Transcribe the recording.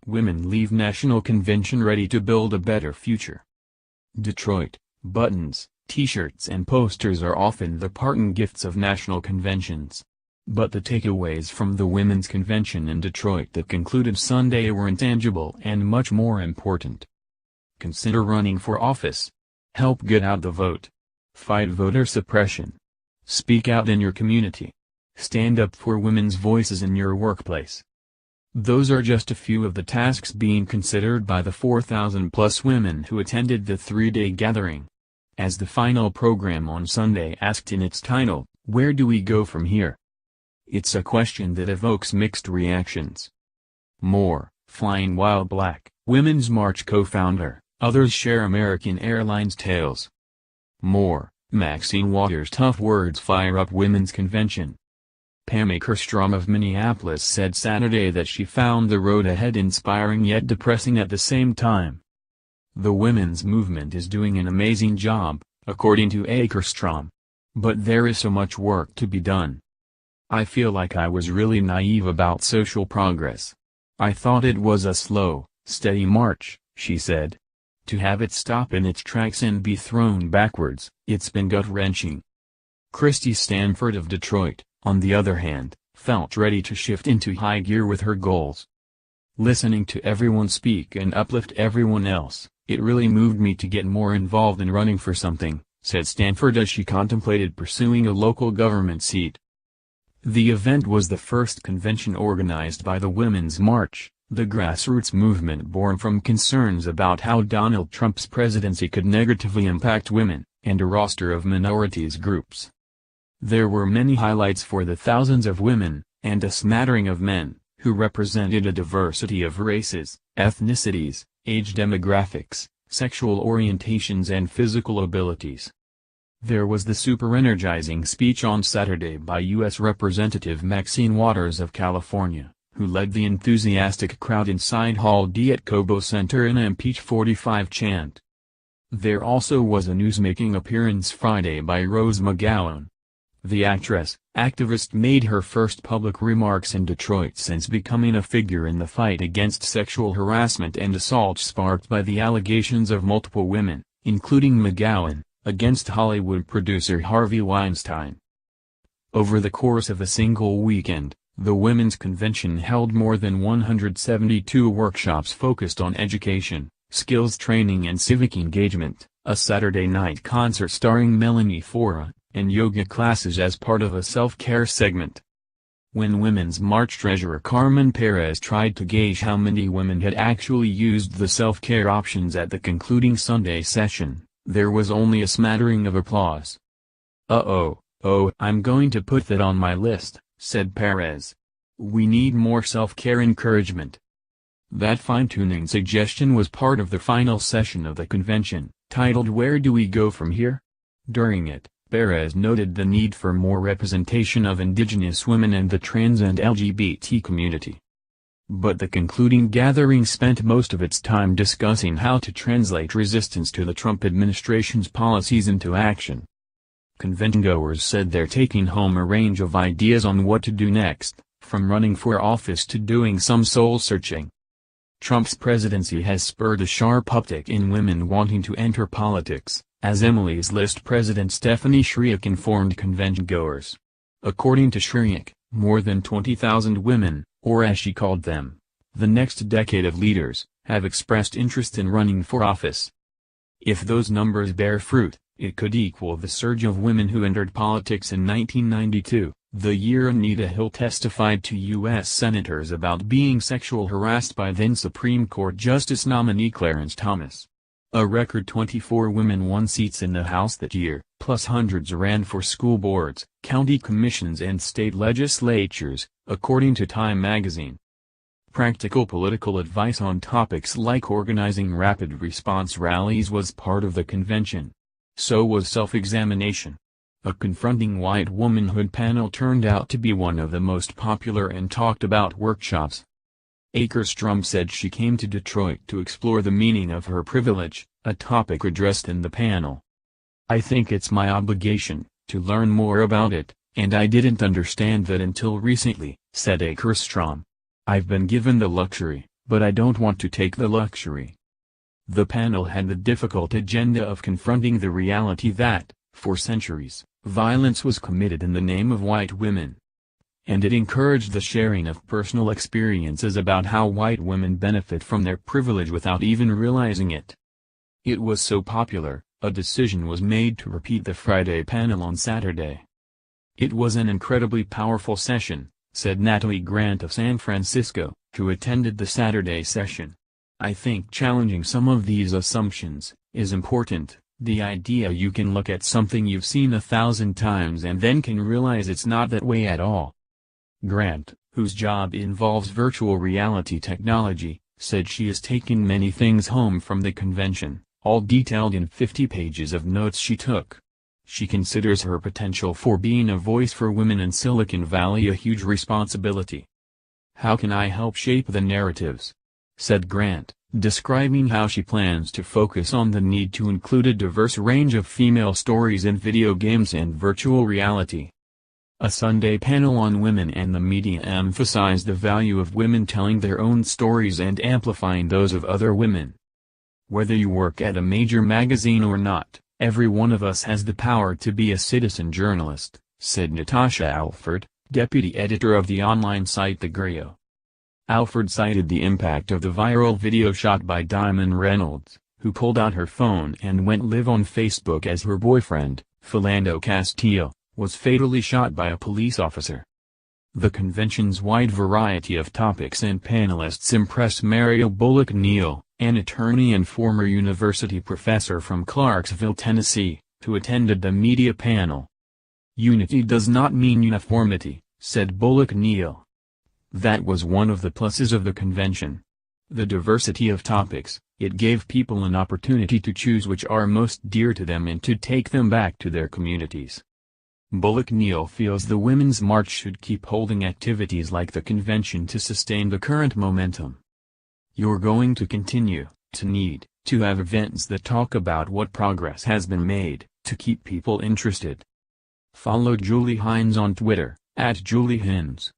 Women leave National Convention ready to build a better future. Detroit: buttons, t-shirts and posters are often the parting gifts of national conventions. But the takeaways from the Women's Convention in Detroit that concluded Sunday were intangible and much more important. Consider running for office. Help get out the vote. Fight voter suppression. Speak out in your community. Stand up for women's voices in your workplace. Those are just a few of the tasks being considered by the 4,000-plus women who attended the three-day gathering. As the final program on Sunday asked in its title, "Where do we go from here?" It's a question that evokes mixed reactions. More, Flying While Black, Women's March co-founder, others share American Airlines tales. More, Maxine Waters' tough words fire up Women's Convention. Pam Akerstrom of Minneapolis said Saturday that she found the road ahead inspiring yet depressing at the same time. The women's movement is doing an amazing job, according to Akerstrom. But there is so much work to be done. I feel like I was really naive about social progress. I thought it was a slow, steady march, she said. To have it stop in its tracks and be thrown backwards, it's been gut-wrenching. Christy Stanford of Detroit, on the other hand, felt ready to shift into high gear with her goals. Listening to everyone speak and uplift everyone else, it really moved me to get more involved in running for something, said Stanford as she contemplated pursuing a local government seat. The event was the first convention organized by the Women's March, the grassroots movement born from concerns about how Donald Trump's presidency could negatively impact women, and a roster of minorities groups. There were many highlights for the thousands of women, and a smattering of men, who represented a diversity of races, ethnicities, age demographics, sexual orientations and physical abilities. There was the super-energizing speech on Saturday by U.S. Representative Maxine Waters of California, who led the enthusiastic crowd inside Hall D at Cobo Center in a Impeach 45 chant. There also was a newsmaking appearance Friday by Rose McGowan. The actress, activist made her first public remarks in Detroit since becoming a figure in the fight against sexual harassment and assault sparked by the allegations of multiple women, including McGowan, against Hollywood producer Harvey Weinstein. Over the course of a single weekend, the Women's Convention held more than 172 workshops focused on education, skills training and civic engagement, a Saturday night concert starring Melanie Fora, and yoga classes as part of a self-care segment. When Women's March treasurer Carmen Perez tried to gauge how many women had actually used the self-care options at the concluding Sunday session, there was only a smattering of applause. Oh, I'm going to put that on my list, said Perez. We need more self-care encouragement. That fine-tuning suggestion was part of the final session of the convention, titled Where Do We Go From Here? During it, Perez noted the need for more representation of indigenous women and the trans and LGBT community. But the concluding gathering spent most of its time discussing how to translate resistance to the Trump administration's policies into action. Convention-goers said they're taking home a range of ideas on what to do next, from running for office to doing some soul-searching. Trump's presidency has spurred a sharp uptick in women wanting to enter politics, as Emily's List president Stephanie Shryock informed convention-goers. According to Shryock, more than 20,000 women, or as she called them, the next decade of leaders, have expressed interest in running for office. If those numbers bear fruit, it could equal the surge of women who entered politics in 1992, the year Anita Hill testified to U.S. senators about being sexually harassed by then Supreme Court Justice nominee Clarence Thomas. A record 24 women won seats in the House that year, plus hundreds ran for school boards, county commissions and state legislatures, according to Time magazine. Practical political advice on topics like organizing rapid response rallies was part of the convention. So was self-examination. A confronting white womanhood panel turned out to be one of the most popular and talked about workshops. Akerstrom said she came to Detroit to explore the meaning of her privilege, a topic addressed in the panel. I think it's my obligation to learn more about it, and I didn't understand that until recently, said Akerstrom. I've been given the luxury but I don't want to take the luxury. The panel had the difficult agenda of confronting the reality that, for centuries, violence was committed in the name of white women. And it encouraged the sharing of personal experiences about how white women benefit from their privilege without even realizing it. It was so popular, a decision was made to repeat the Friday panel on Saturday. It was an incredibly powerful session, said Natalie Grant of San Francisco, who attended the Saturday session. I think challenging some of these assumptions is important. The idea you can look at something you've seen 1,000 times and then can realize it's not that way at all. Grant, whose job involves virtual reality technology, said she is taking many things home from the convention, all detailed in 50 pages of notes she took. She considers her potential for being a voice for women in Silicon Valley a huge responsibility. How can I help shape the narratives? Said Grant, describing how she plans to focus on the need to include a diverse range of female stories in video games and virtual reality. A Sunday panel on women and the media emphasized the value of women telling their own stories and amplifying those of other women. Whether you work at a major magazine or not, every one of us has the power to be a citizen journalist, said Natasha Alford, deputy editor of the online site The Griot. Alford cited the impact of the viral video shot by Diamond Reynolds, who pulled out her phone and went live on Facebook as her boyfriend, Philando Castile, was fatally shot by a police officer. The convention's wide variety of topics and panelists impressed Mario Bullock-Neal, an attorney and former university professor from Clarksville, Tennessee, who attended the media panel. Unity does not mean uniformity, said Bullock-Neal. That was one of the pluses of the convention. The diversity of topics, it gave people an opportunity to choose which are most dear to them and to take them back to their communities. Bullock-Neal feels the Women's March should keep holding activities like the convention to sustain the current momentum. You're going to continue to need to have events that talk about what progress has been made, to keep people interested. Follow Julie Hines on Twitter, @JulieHines.